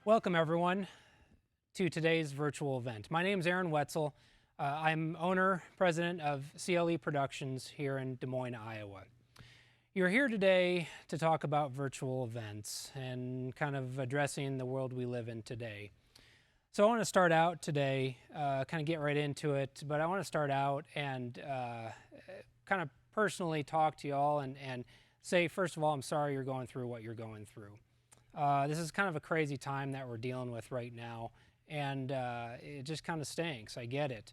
Welcome, everyone, to today's virtual event. My name is Aaron Wetzel. I'm owner, president of CLE Productions here in Des Moines, Iowa. You're here today to talk about virtual events and kind of addressing the world we live in today. So I want to start out today, kind of get right into it, but I want to start out and kind of personally talk to you all and say, first of all, I'm sorry you're going through what you're going through. This is kind of a crazy time that we're dealing with right now, and it just kind of stinks. I get it.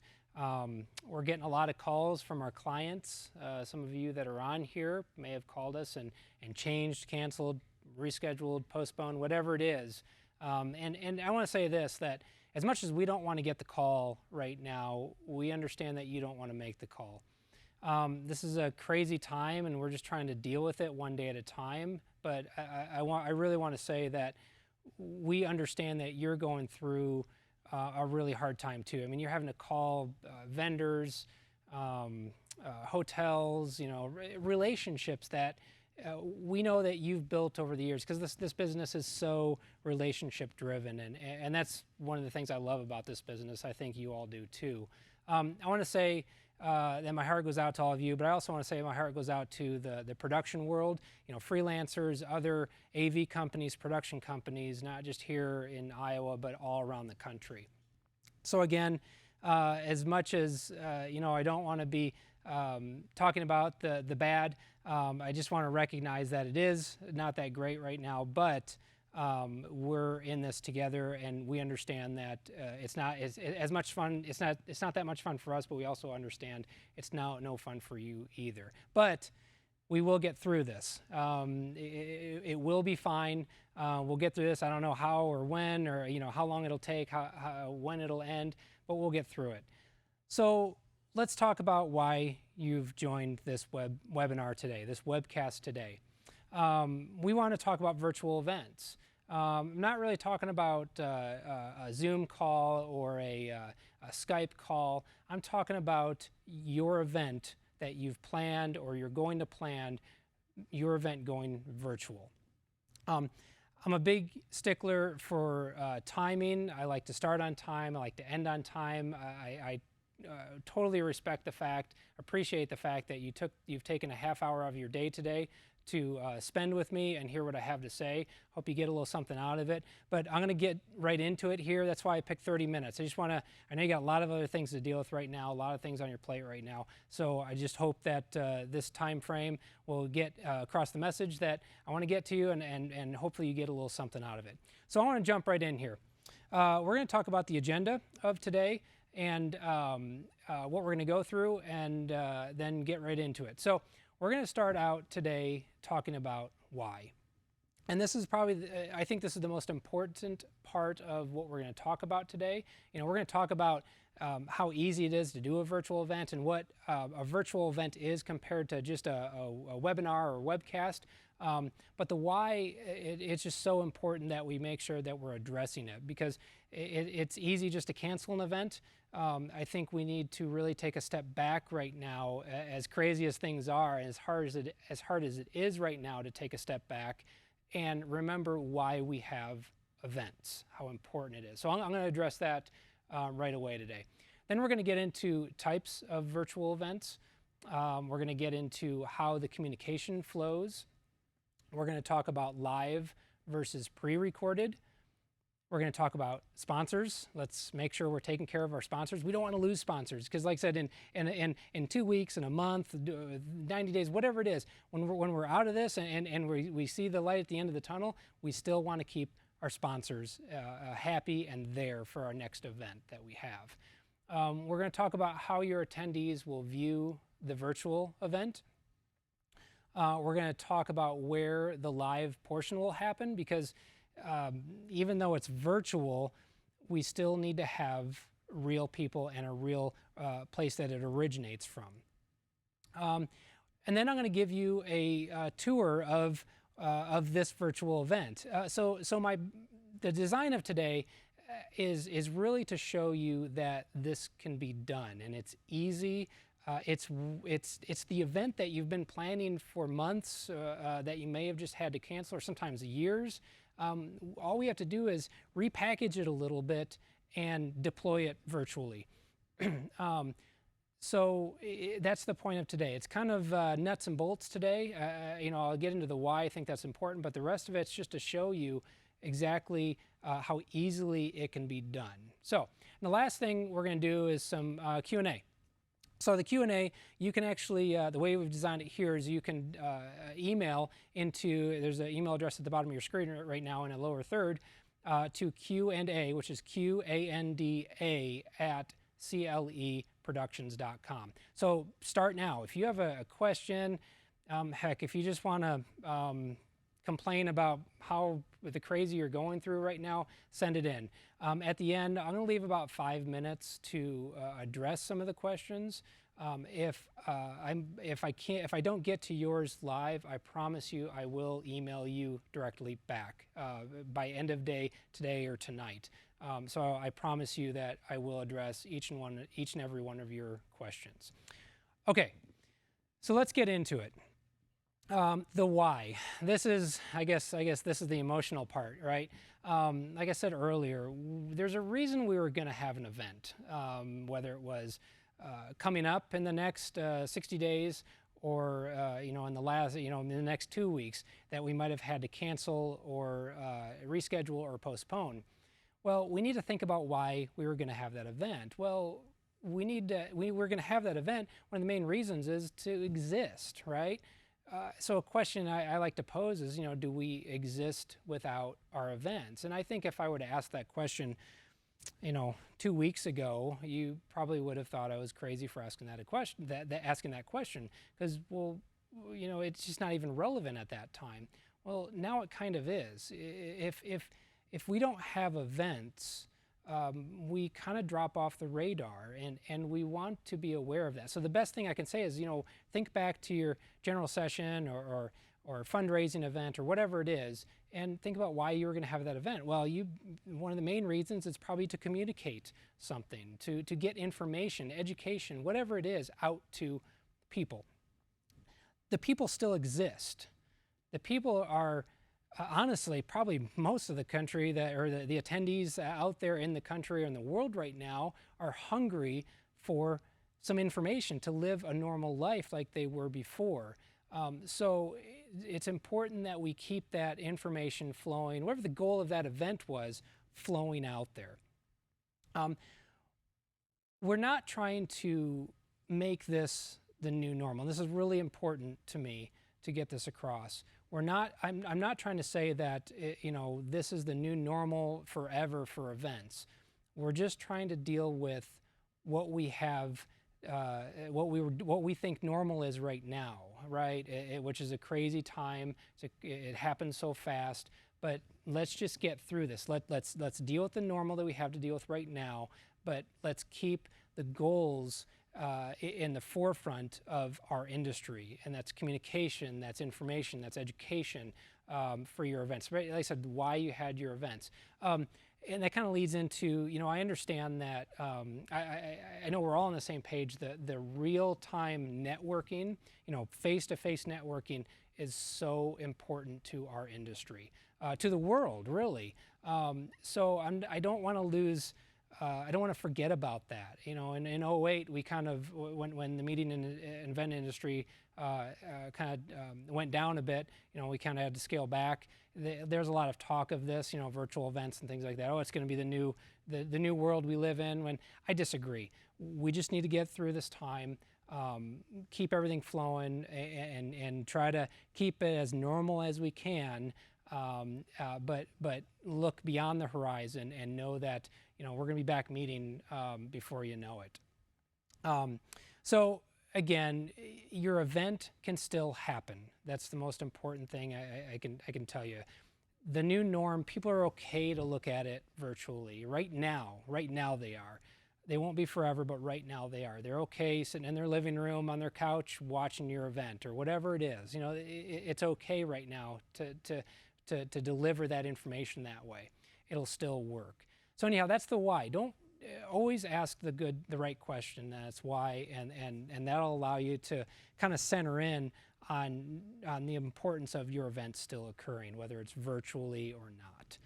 We're getting a lot of calls from our clients. Some of you that are on here may have called us and changed, canceled, rescheduled, postponed, whatever it is. And I want to say this, that as much as we don't want to get the call right now, we understand that you don't want to make the call. This is a crazy time, and we're just trying to deal with it one day at a time. But I really want to say that we understand that you're going through a really hard time too. I mean, you're having to call vendors, hotels, relationships that we know that you've built over the years, because this business is so relationship driven, and that's one of the things I love about this business. I think you all do too. I want to say that my heart goes out to all of you, but I also want to say my heart goes out to the production world, freelancers, other AV companies, production companies, not just here in Iowa, but all around the country. So again, as much as I don't want to be talking about the bad, I just want to recognize that it is not that great right now, but we're in this together, and we understand that it's not as much fun. It's not that much fun for us, but we also understand it's now no fun for you either. But we will get through this. It will be fine. We'll get through this. I don't know how or when, or how long it'll take, when it'll end, but we'll get through it. So let's talk about why you've joined this webinar today, this webcast today. We want to talk about virtual events. I'm not really talking about a Zoom call or a Skype call. I'm talking about your event that you've planned, or you're going to plan your event going virtual. I'm a big stickler for timing. I like to start on time. I like to end on time. I totally appreciate the fact that you've taken a half hour of your day today to spend with me and hear what I have to say. Hope you get a little something out of it. But I'm going to get right into it here. That's why I picked 30 minutes. I know you got a lot of other things to deal with right now, a lot of things on your plate right now. So I just hope that this time frame will get across the message that I want to get to you, and hopefully you get a little something out of it. So I want to jump right in here. We're going to talk about the agenda of today, and what we're going to go through, and then get right into it. So we're going to start out today talking about why. And this is probably, I think this is the most important part of what we're going to talk about today. We're going to talk about how easy it is to do a virtual event, and what a virtual event is compared to just a webinar or webcast. But the why, it's just so important that we make sure that we're addressing it, because it's easy just to cancel an event. I think we need to really take a step back right now, as crazy as things are, and as hard as it is right now to take a step back and remember why we have events, how important it is. So I'm going to address that right away today. Then we're going to get into types of virtual events. We're going to get into how the communication flows. We're going to talk about live versus pre-recorded. We're going to talk about sponsors. Let's make sure we're taking care of our sponsors. We don't want to lose sponsors, because like I said, in 2 weeks, in a month, 90 days, whatever it is, when we're out of this and we see the light at the end of the tunnel, we still want to keep our sponsors happy and there for our next event that we have. We're going to talk about how your attendees will view the virtual event. We're going to talk about where the live portion will happen, because even though it's virtual, we still need to have real people and a real place that it originates from. And then I'm going to give you a tour of this virtual event. So the design of today is really to show you that this can be done, and it's easy. It's the event that you've been planning for months, that you may have just had to cancel, or sometimes years. All we have to do is repackage it a little bit and deploy it virtually. That's the point of today. It's kind of nuts and bolts today. I'll get into the why I think that's important, but the rest of it's just to show you exactly how easily it can be done. So, and the last thing we're going to do is some Q&A. So the Q&A, you can actually, the way we've designed it here is you can email into, there's an email address at the bottom of your screen right now in a lower third, to Q&A, which is QANDA at cleproductions.com. So start now. If you have a question, heck, if you just want to complain about how the crazy you're going through right now, send it in. At the end, I'm going to leave about 5 minutes to address some of the questions. If I don't get to yours live, I promise you I will email you directly back by end of day today or tonight. So I promise you that I will address each and every one of your questions. Okay, so let's get into it. The why. This is, I guess this is the emotional part, right? Like I said earlier, there's a reason we were going to have an event, whether it was coming up in the next 60 days or in the next 2 weeks that we might have had to cancel or reschedule or postpone. Well, we need to think about why we were going to have that event. Well, we're going to have that event. One of the main reasons is to exist, right? So a question I like to pose is, do we exist without our events? And I think if I were to ask that question, 2 weeks ago, you probably would have thought I was crazy for asking that question, because, well, it's just not even relevant at that time. Well, now it kind of is. If we don't have events, we kind of drop off the radar, and we want to be aware of that. So the best thing I can say is, think back to your general session or fundraising event or whatever it is, and think about why you were going to have that event. Well, one of the main reasons is probably to communicate something, to get information, education, whatever it is, out to people. The people still exist. The people are honestly, probably most of the country the attendees out there in the country or in the world right now are hungry for some information to live a normal life like they were before. So it's important that we keep that information flowing, whatever the goal of that event was, flowing out there. We're not trying to make this the new normal. This is really important to me to get this across. I'm not trying to say that this is the new normal forever for events. We're just trying to deal with what we have, what we think normal is right now, right? Which is a crazy time. It happens so fast. But let's just get through this. Let's deal with the normal that we have to deal with right now. But let's keep the goals in the forefront of our industry, and that's communication, that's information, that's education for your events. Right? Like I said, why you had your events. And that kind of leads into, I understand that, I know we're all on the same page, the real-time networking, face-to-face networking is so important to our industry, to the world, really. So I don't want to lose, I don't want to forget about that. In 2008, we kind of, when the meeting and event industry kind of went down a bit, we kind of had to scale back. There's a lot of talk of this, virtual events and things like that. Oh, it's going to be the new world we live in. When I disagree. We just need to get through this time, keep everything flowing, and try to keep it as normal as we can. But look beyond the horizon and know that we're going to be back meeting before you know it. So again, your event can still happen. That's the most important thing I can tell you. The new norm, people are okay to look at it virtually. Right now they are. They won't be forever, but right now they are. They're okay sitting in their living room on their couch watching your event or whatever it is. It's okay right now to deliver that information that way. It'll still work. So anyhow, that's the why. Don't always ask the right question. That's why, and that'll allow you to kind of center in on the importance of your event still occurring, whether it's virtually or not.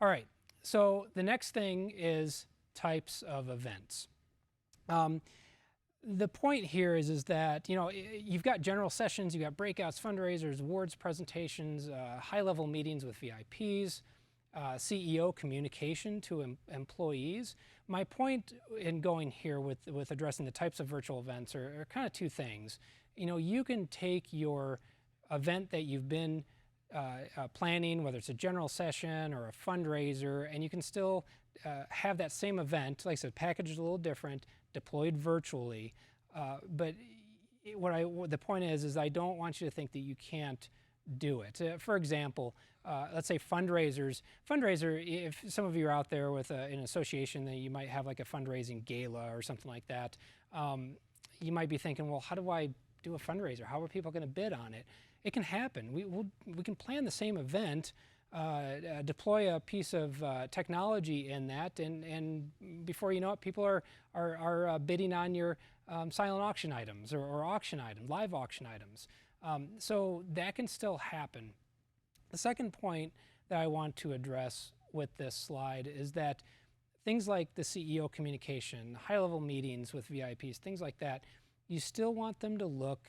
All right, so the next thing is types of events. The point here is that, you know, you've got general sessions, you've got breakouts, fundraisers, awards presentations, high-level meetings with VIPs, CEO communication to employees. My point in going here with addressing the types of virtual events are kind of two things. You know, you can take your event that you've been planning, whether it's a general session or a fundraiser, and you can still have that same event, like I said, packaged a little different, deployed virtually. But the point is I don't want you to think that you can't do it. For example, let's say fundraiser, if some of you are out there with an association that you might have like a fundraising gala or something like that, you might be thinking, well, how do I do a fundraiser? How are people going to bid on it? It can happen. We can plan the same event, deploy a piece of technology in that, and before you know it, people are bidding on your silent auction items or auction items, live auction items. So that can still happen. The second point that I want to address with this slide is that things like the CEO communication, high-level meetings with VIPs, things like that, you still want them to look,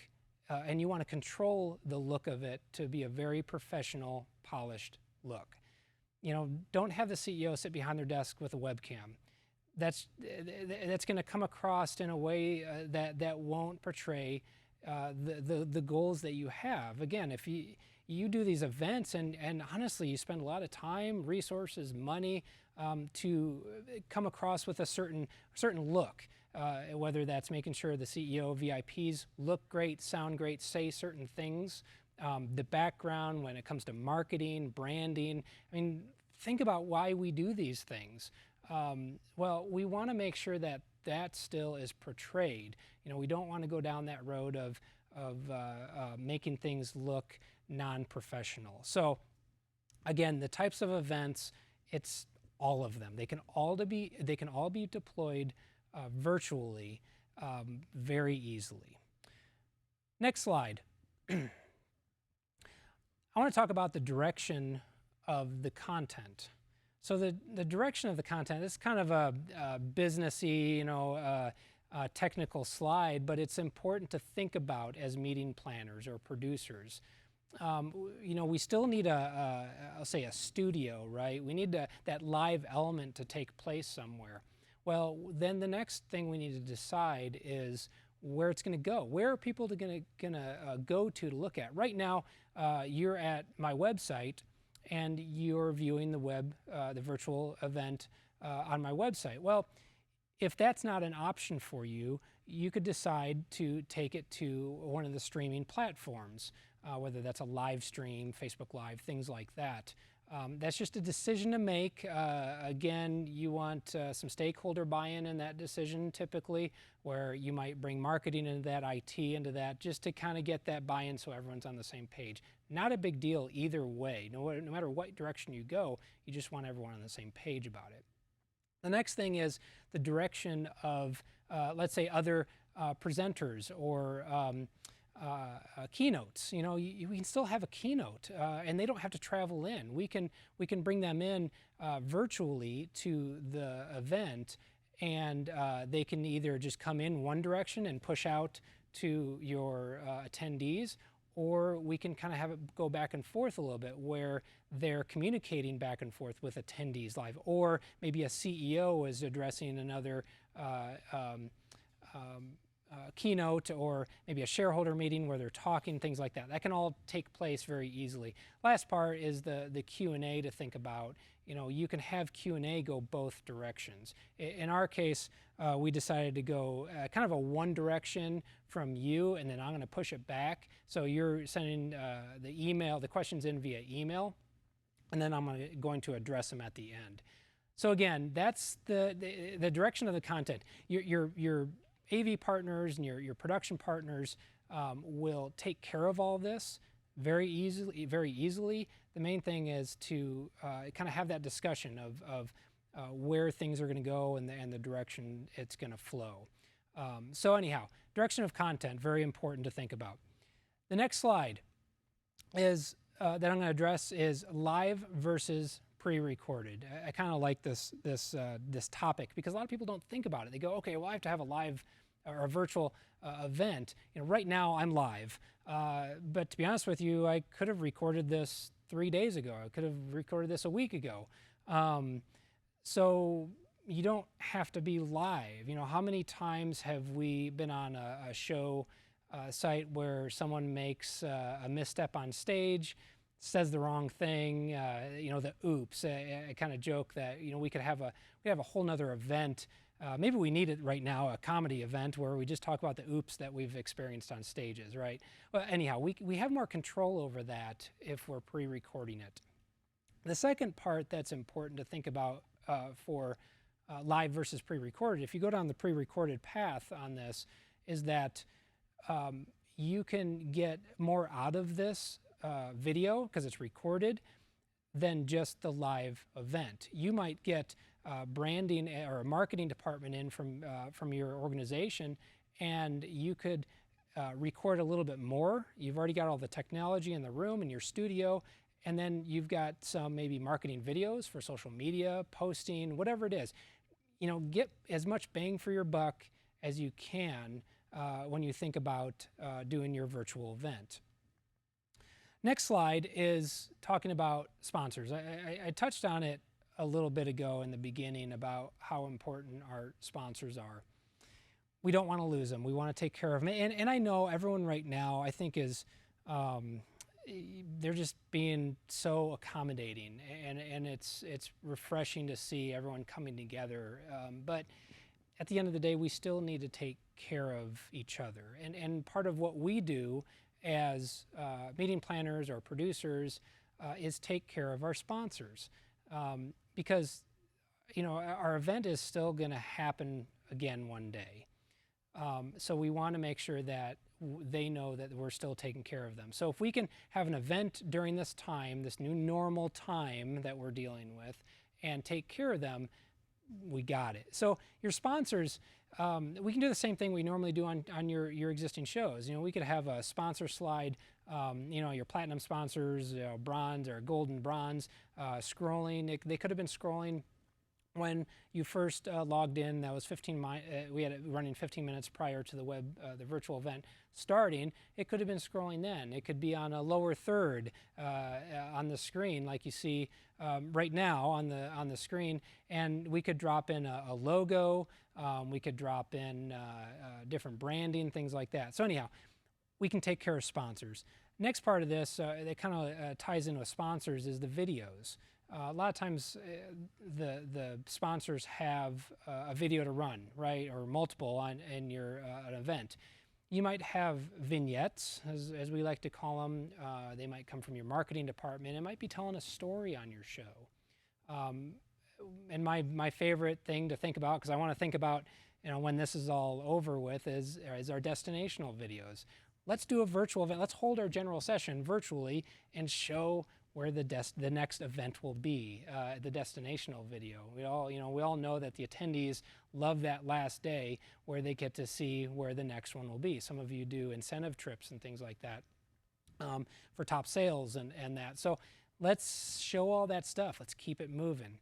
and you want to control the look of it to be a very professional, polished look. You know, don't have the CEO sit behind their desk with a webcam. That's going to come across in a way that won't portray the goals that you have. Again, if you do these events and honestly you spend a lot of time, resources, money to come across with a certain look, whether that's making sure the CEO VIPs look great, sound great, say certain things, the background when it comes to marketing, branding. I mean, think about why we do these things. Well, we want to make sure that still is portrayed. You know, we don't want to go down that road of making things look non-professional. So again, the types of events, it's all of them. They can all be deployed virtually very easily. Next slide. I want to talk about the direction of the content. So the direction of the content is kind of a businessy, you know, technical slide, but it's important to think about as meeting planners or producers. You know, we still need I'll say a studio, right? We need that live element to take place somewhere. Well, then the next thing we need to decide is where it's going to go. Where are people going to go to look at? Right now, you're at my website, and you're viewing the virtual event on my website. Well, if that's not an option for you, you could decide to take it to one of the streaming platforms, whether that's a live stream, Facebook Live, things like that. That's just a decision to make. Again, you want some stakeholder buy-in in that decision typically, where you might bring marketing into that, IT into that, just to kind of get that buy-in so everyone's on the same page. Not a big deal either way. No matter what direction you go, you just want everyone on the same page about it. The next thing is the direction of, let's say, other presenters or keynotes. You know, we can still have a keynote, and they don't have to travel in. We can bring them in virtually to the event, and they can either just come in one direction and push out to your attendees, or we can kind of have it go back and forth a little bit where they're communicating back and forth with attendees live, or maybe a CEO is addressing another keynote, or maybe a shareholder meeting where they're talking, things like that. That can all take place very easily. Last part is the Q&A to think about. You know, you can have Q&A go both directions. In our case, we decided to go kind of a one direction from you, and then I'm going to push it back. So you're sending the questions in via email, and then I'm going to address them at the end. So again, that's the direction of the content. Your AV partners and your production partners will take care of all this very easily. The main thing is to kind of have that discussion of where things are going to go and the direction it's going to flow. So anyhow, direction of content, very important to think about. The next slide is that I'm going to address is live versus pre-recorded. I kind of like this topic because a lot of people don't think about it. They go, okay, well, I have to have a live or a virtual event. Right now I'm live, but to be honest with you, I could have recorded this 3 days ago. I could have recorded this a week ago. So you don't have to be live. How many times have we been on a show site where someone makes a misstep on stage, says the wrong thing, the oops. I kind of joke that we have a whole nother event. Maybe we need it right now, a comedy event where we just talk about the oops that we've experienced on stages, right? Well, anyhow, we have more control over that if we're pre-recording it. The second part that's important to think about for live versus pre-recorded, if you go down the pre-recorded path on this, is that you can get more out of this video because it's recorded than just the live event. You might get branding or a marketing department in from your organization, and you could record a little bit more. You've already got all the technology in the room in your studio, and then you've got some maybe marketing videos for social media, posting, whatever it is. Get as much bang for your buck as you can when you think about doing your virtual event. Next slide is talking about sponsors. I touched on it a little bit ago in the beginning about how important our sponsors are. We don't want to lose them. We want to take care of them. And I know everyone right now, I think, is they're just being so accommodating, and it's refreshing to see everyone coming together. But at the end of the day, we still need to take care of each other. And part of what we do as meeting planners or producers is take care of our sponsors, because our event is still going to happen again one day. So we want to make sure that they know that we're still taking care of them. So if we can have an event during this time, this new normal time that we're dealing with, and take care of them, we got it. So your sponsors, we can do the same thing we normally do on your existing shows. We could have a sponsor slide, your platinum sponsors, bronze or gold and bronze, scrolling. They could have been scrolling when you first logged in. That was we had it running 15 minutes prior to the virtual event starting. It could have been scrolling then. It could be on a lower third on the screen, like you see right now on the screen. And we could drop in a logo. We could drop in different branding, things like that. So anyhow, we can take care of sponsors. Next part of this that kind of ties in with sponsors is the videos. A lot of times the sponsors have a video to run, right, or multiple in your an event. You might have vignettes, as we like to call them. They might come from your marketing department. It might be telling a story on your show. And my favorite thing to think about, because I want to think about when this is all over with, is our destinational videos. Let's do a virtual event. Let's hold our general session virtually and show where the next event will be, the destinational video. We all know that the attendees love that last day where they get to see where the next one will be. Some of you do incentive trips and things like that for top sales and that. So let's show all that stuff. Let's keep it moving.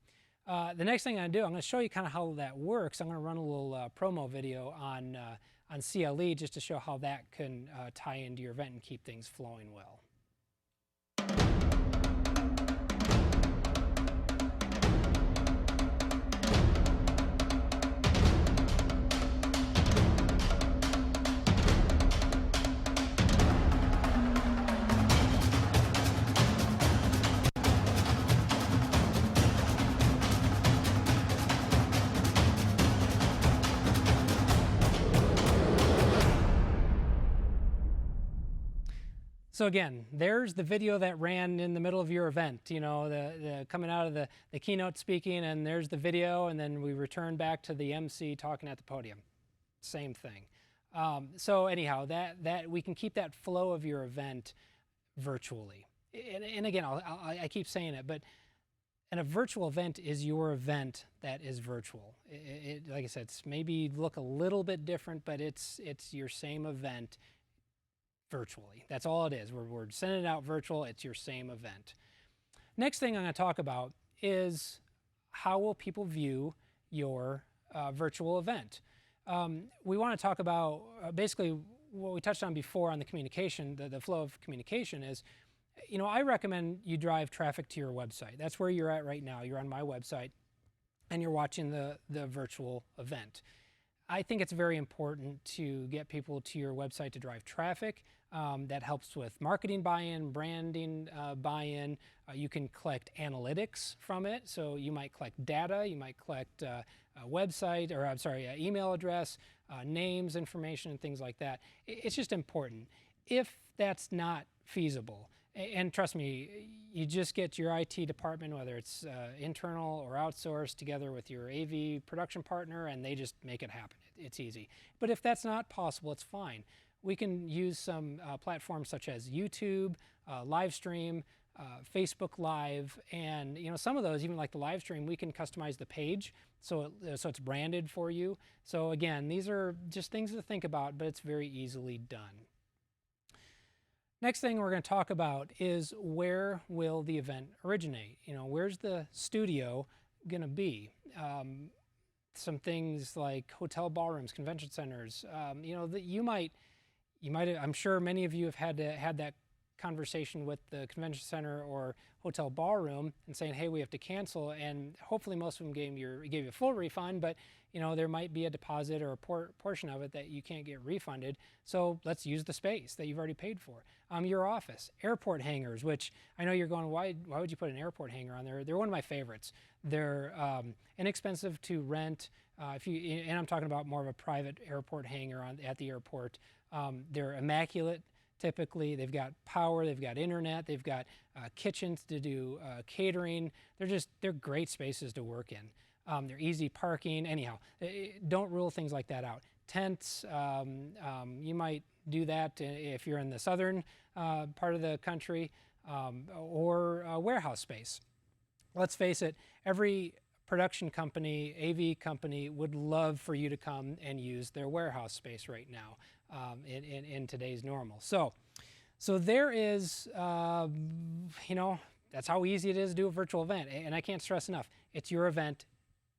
The next thing I'm going to show you kind of how that works. I'm going to run a little promo video on CLE just to show how that can tie into your event and keep things flowing well. So again, there's the video that ran in the middle of your event, the coming out of the keynote speaking, and there's the video, and then we return back to the MC talking at the podium. Same thing. So anyhow, that we can keep that flow of your event virtually. And again, I keep saying it, but a virtual event is your event that is virtual. Like I said, it's maybe look a little bit different, but it's your same event virtually. That's all it is. We're sending it out virtual. It's your same event. Next thing I'm going to talk about is how will people view your virtual event. We want to talk about basically what we touched on before on the communication, the flow of communication is, I recommend you drive traffic to your website. That's where you're at right now. You're on my website and you're watching the virtual event. I think it's very important to get people to your website to drive traffic. That helps with marketing buy-in, branding buy-in. You can collect analytics from it. So you might collect data, you might collect a website, or I'm sorry, email address, names, information, and things like that. It's just important. If that's not feasible, and trust me, you just get your IT department, whether it's internal or outsourced, together with your AV production partner, and they just make it happen. It's easy. But if that's not possible, it's fine. We can use some platforms such as YouTube, Livestream, Facebook Live, and some of those, even like the Livestream, we can customize the page so it's branded for you. So again, these are just things to think about, but it's very easily done. Next thing we're going to talk about is where will the event originate? Where's the studio going to be? Some things like hotel ballrooms, convention centers. That you might have, I'm sure many of you have had that conversation with the convention center or hotel ballroom and saying, hey, we have to cancel, and hopefully most of them gave you a full refund, but there might be a deposit or a portion of it that you can't get refunded. So let's use the space that you've already paid for. Your office, airport hangars, which I know you're going, why would you put an airport hangar on there? They're one of my favorites. They're inexpensive to rent. And I'm talking about more of a private airport hangar at the airport. They're immaculate. Typically, they've got power, they've got internet, they've got kitchens to do catering. They're great spaces to work in. They're easy parking. Anyhow, don't rule things like that out. Tents, you might do that if you're in the southern part of the country, or warehouse space. Let's face it, every production company, AV company would love for you to come and use their warehouse space right now in today's normal. So there is, that's how easy it is to do a virtual event. And I can't stress enough, it's your event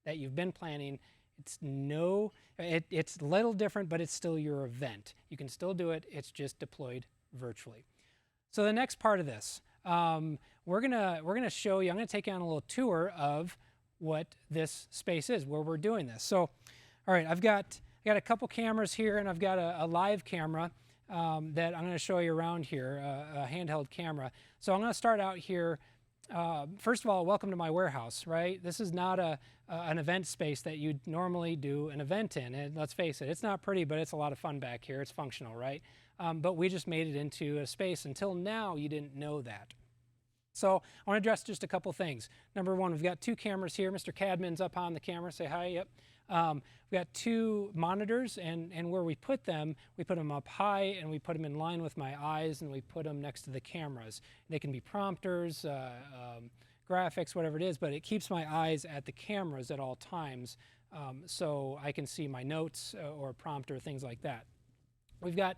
that you've been planning. It's a little different, but it's still your event. You can still do it. It's just deployed virtually. So the next part of this, we're gonna show you. I'm gonna take you on a little tour of what this space is, where we're doing this. So, all right, I've got a couple cameras here, and I've got a live camera that I'm going to show you around here, a handheld camera. So I'm going to start out here. First of all, welcome to my warehouse, right? This is not an event space that you'd normally do an event in. And let's face it, it's not pretty, but it's a lot of fun back here. It's functional, right? But we just made it into a space. Until now, you didn't know that. So I want to address just a couple things. Number one, we've got two cameras here. Mr. Cadman's up on the camera. Say hi. Yep. We've got two monitors, and where we put them up high, and we put them in line with my eyes, and we put them next to the cameras. They can be prompters, graphics, whatever it is, but it keeps my eyes at the cameras at all times, so I can see my notes or prompter, things like that. We've got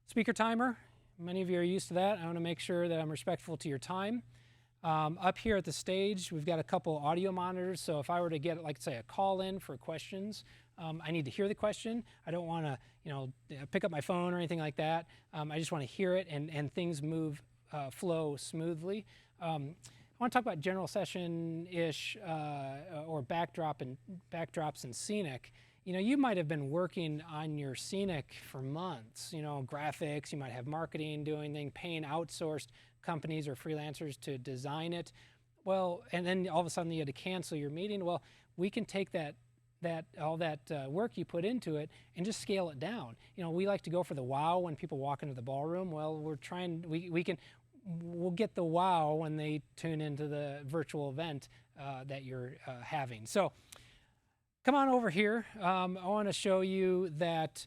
speaker timer. Many of you are used to that. I want to make sure that I'm respectful to your time. Up here at the stage, we've got a couple audio monitors, so if I were to get, like, say, a call in for questions, I need to hear the question. I don't want to, pick up my phone or anything like that. I just want to hear it, and things flow smoothly. I want to talk about general session-ish or backdrops and scenic. You might have been working on your scenic for months, graphics, you might have marketing doing things, paying outsourced companies or freelancers to design it. Well, and then all of a sudden you had to cancel your meeting. Well, we can take all that work you put into it and just scale it down. We like to go for the wow when people walk into the ballroom. Well, we'll get the wow when they tune into the virtual event that you're having. So come on over here. I want to show you that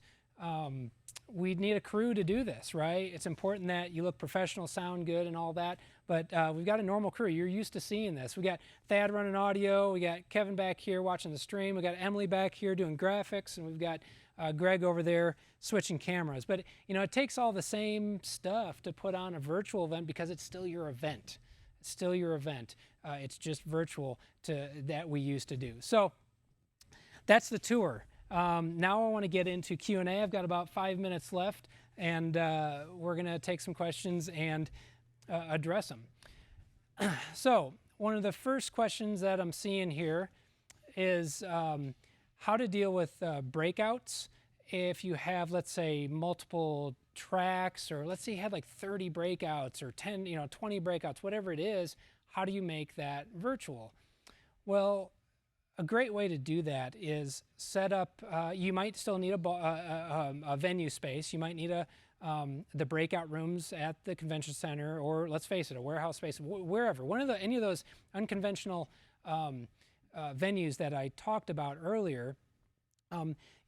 we need a crew to do this, right? It's important that you look professional, sound good, and all that, but we've got a normal crew. You're used to seeing this. We got Thad running audio. We got Kevin back here watching the stream. We got Emily back here doing graphics, and we've got Greg over there switching cameras. But it takes all the same stuff to put on a virtual event because it's still your event. It's still your event. It's just virtual that we used to do. So that's the tour. Now I want to get into Q&A. I've got about 5 minutes left, and we're going to take some questions and address them. So one of the first questions that I'm seeing here is how to deal with breakouts if you have, let's say, multiple tracks, or let's say you had like 30 breakouts or 10, 20 breakouts, whatever it is. How do you make that virtual? Well, a great way to do that is set up, you might still need a venue space. You might need the breakout rooms at the convention center, or let's face it, a warehouse space, wherever. Any of those unconventional venues that I talked about earlier,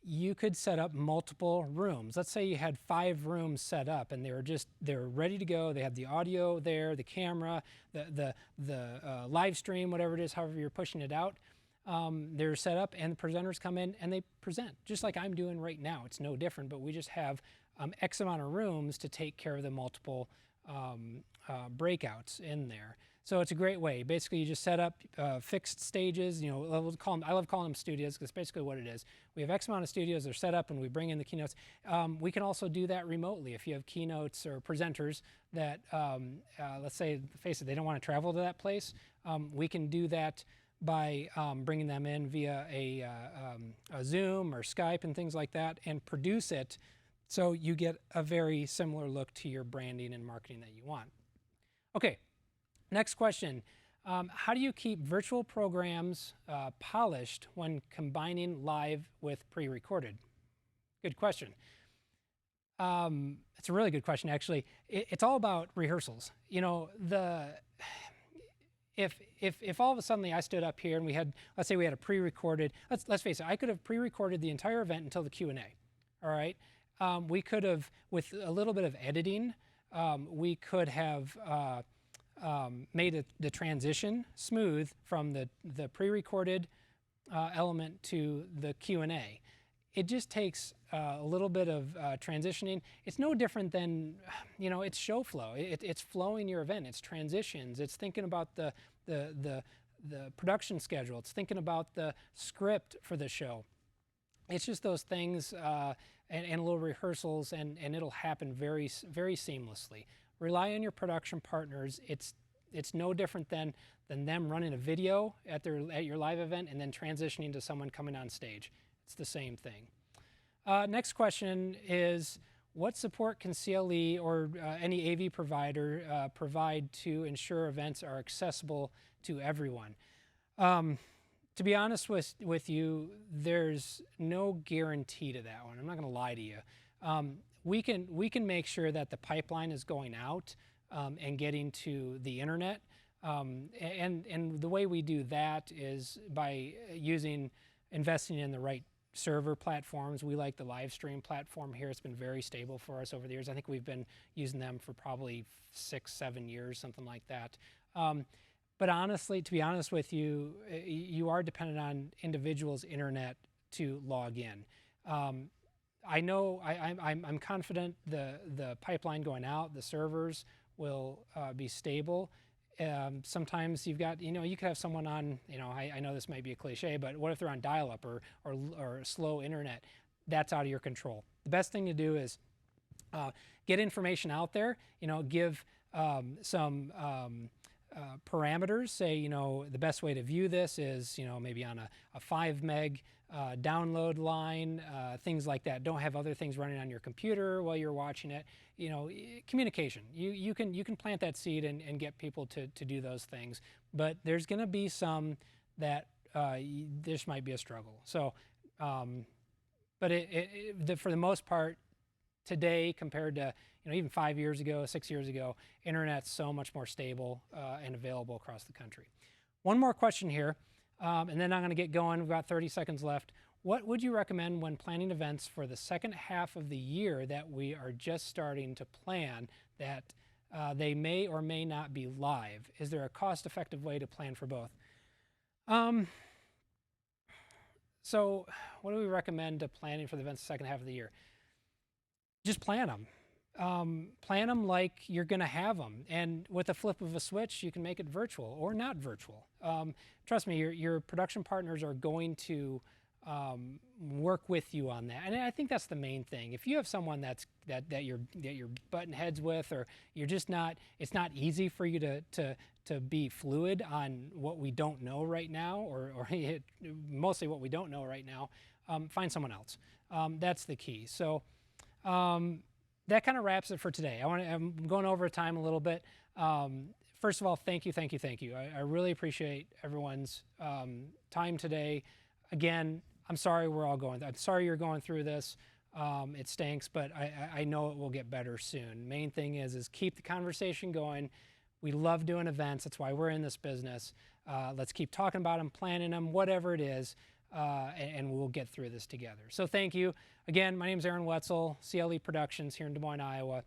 you could set up multiple rooms. Let's say you had 5 rooms set up and they were ready to go. They had the audio there, the camera, the live stream, whatever it is, however you're pushing it out. They're set up and the presenters come in and they present, just like I'm doing right now. It's no different, but we just have X amount of rooms to take care of the multiple breakouts in there. So it's a great way. Basically, you just set up fixed stages. I love calling them studios, because basically what it is. We have X amount of studios. They're set up, and we bring in the keynotes. We can also do that remotely if you have keynotes or presenters that, let's say, face it, they don't want to travel to that place. We can do that by bringing them in via a Zoom or Skype and things like that, and produce it so you get a very similar look to your branding and marketing that you want. Okay. Next question, how do you keep virtual programs polished when combining live with pre-recorded? Good question. It's a really good question, actually. It's all about rehearsals. If all of a sudden I stood up here and we had, let's say we had a pre-recorded, let's face it, I could have pre-recorded the entire event until the Q&A, all right? We could have, with a little bit of editing, we could have made the transition smooth from the pre-recorded element to the Q&A. It just takes a little bit of transitioning. It's no different than, it's show flow. It's flowing your event. It's transitions. It's thinking about the production schedule. It's thinking about the script for the show. It's just those things and little rehearsals, and it'll happen very, very seamlessly. Rely on your production partners. It's no different than them running a video at your live event and then transitioning to someone coming on stage. It's the same thing. Next question is, what support can CLE or any AV provider provide to ensure events are accessible to everyone? To be honest with you, there's no guarantee to that one. I'm not going to lie to you. We can make sure that the pipeline is going out and getting to the internet. And the way we do that is by investing in the right server platforms. We like the live stream platform here. It's been very stable for us over the years. I think we've been using them for probably 6-7 years, something like that. But honestly, to be honest with you, you are dependent on individuals' internet to log in. I know I'm confident the pipeline going out, the servers will be stable. Sometimes you've got, you could have someone on, I know this might be a cliche, but what if they're on dial-up or slow internet? That's out of your control. The best thing to do is get information out there, give some parameters. Say, the best way to view this is, maybe on a 5 meg download line, things like that. Don't have other things running on your computer while you're watching it. Communication. You can plant that seed and get people to do those things. But there's going to be some that this might be a struggle. So, but for the most part, today compared to even 5 years ago, 6 years ago, internet's so much more stable and available across the country. One more question here, and then I'm going to get going. We've got 30 seconds left. What would you recommend when planning events for the second half of the year that we are just starting to plan, that they may or may not be live? Is there a cost-effective way to plan for both? So what do we recommend to planning for the events the second half of the year? Just plan them. Plan them like you're going to have them. And with a flip of a switch, you can make it virtual or not virtual. Trust me, your production partners are going to work with you on that. And I think that's the main thing. If you have someone that you're butting heads with, or you're just not, it's not easy for you to be fluid on what we don't know right now, or mostly what we don't know right now, find someone else. That's the key. So that kind of wraps it for today. I'm going over time a little bit. First of all, thank you, thank you, thank you. I really appreciate everyone's time today. Again, I'm sorry I'm sorry you're going through this. It stinks, but I know it will get better soon. Main thing is keep the conversation going. We love doing events. That's why we're in this business. Let's keep talking about them, planning them, whatever it is, and we'll get through this together. So thank you. Again, my name is Aaron Wetzel, CLE Productions here in Des Moines, Iowa.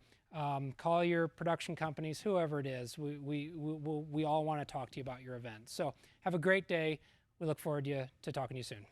Call your production companies, whoever it is. We all want to talk to you about your event. So have a great day. We look forward to talking to you soon.